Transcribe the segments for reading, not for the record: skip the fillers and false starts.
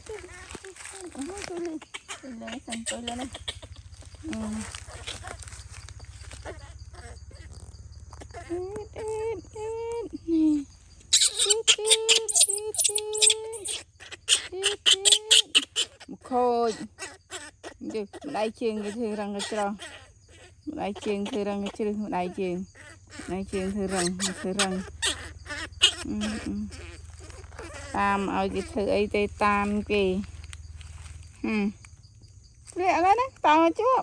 Tôi lên xong tôi lên đây. Một khôi được đại trường cái thứ răng cái trò đại trường thứ răng cái chữ đại trường thứ răng tam ở cái thứ ấy tê tam kì lẹ lên đấy tao chưa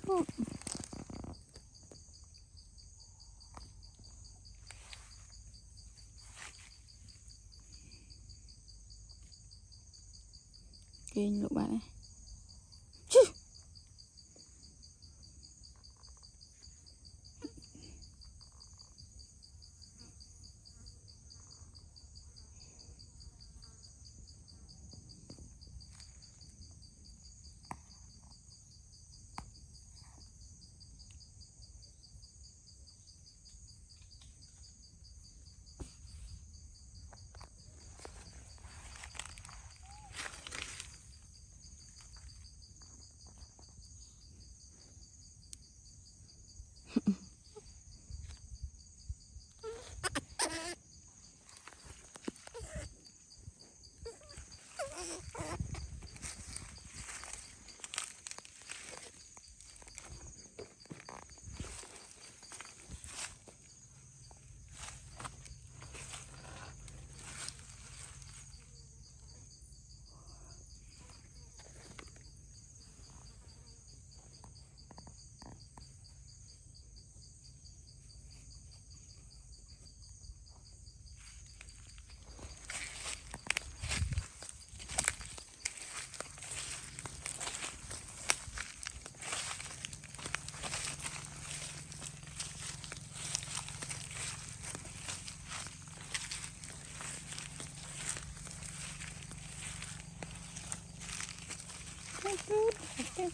chưa kinh lục bạn ấy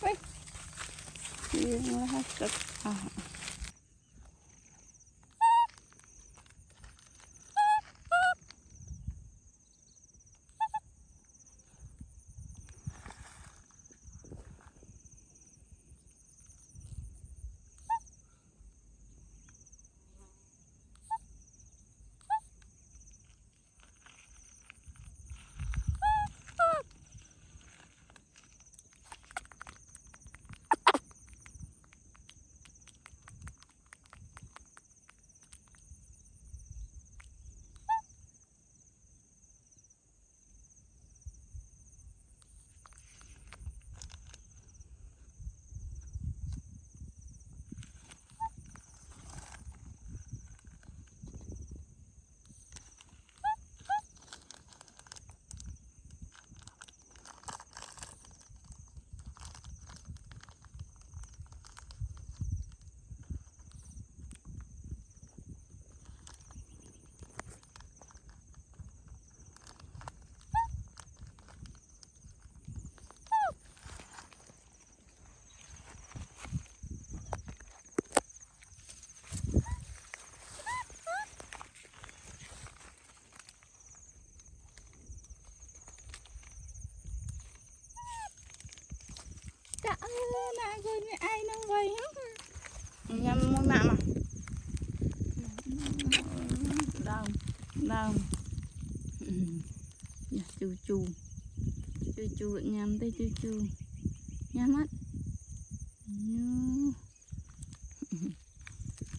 Wait. You have to. Dạ là rồi mẹ ai nông vậy nhầm môi mạ mà đau chu nhắm tới chu nhắm mắt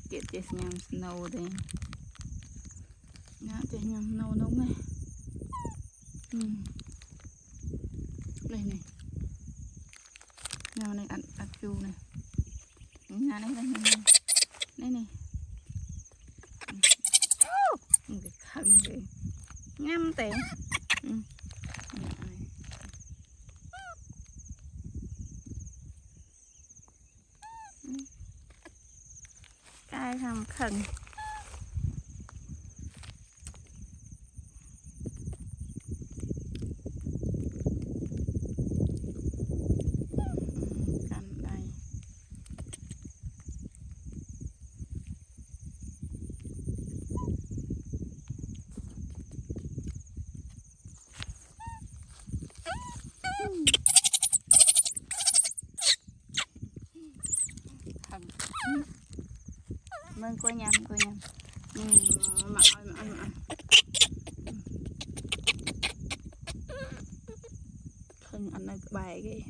get this nhắm snow đây nhá cho nhắm nâu nóng này đây này nhau này ăn chu này nhà này này cái thân kì ngâm tiền cái thằng khẩn mình coi nhầm mặc không anh ơi bài cái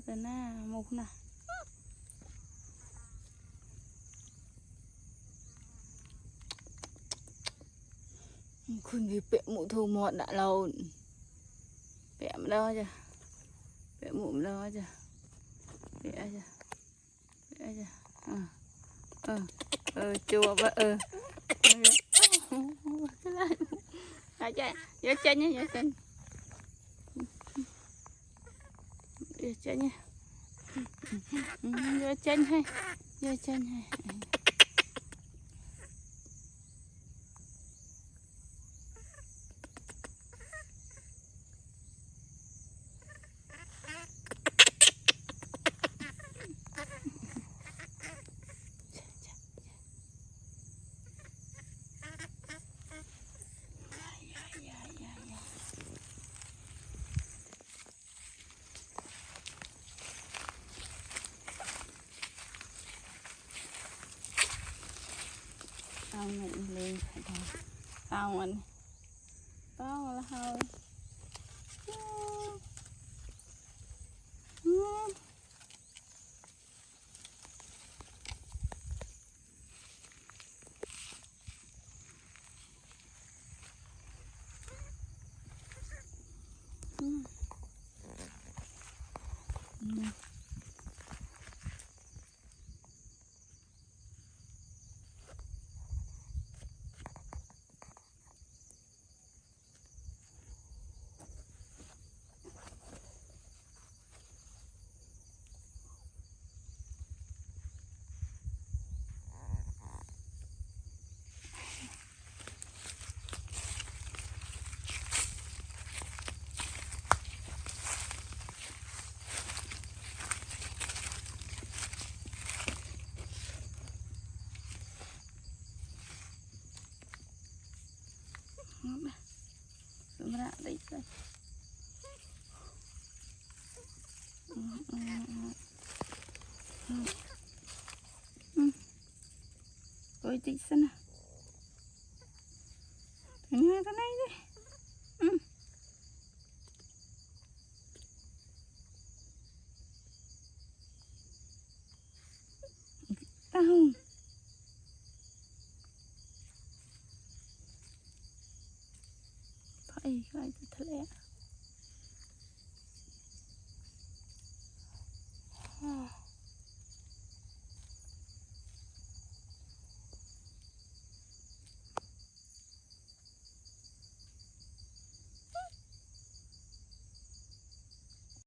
từ na một nè khuyên gì bẹ mụ thu một đã lâu bẹ mà đâu chứ bẹ mụ mà đâu chứ bẹ chứ chua quá vô chân nhé vô chân nhé vô chân hay vô chân hay tao mình lên tao mình tao là hơi Sebenarnya itu. Coi tí sana. Tengah tanah ini. Tahu. Phải cái thật lẽ.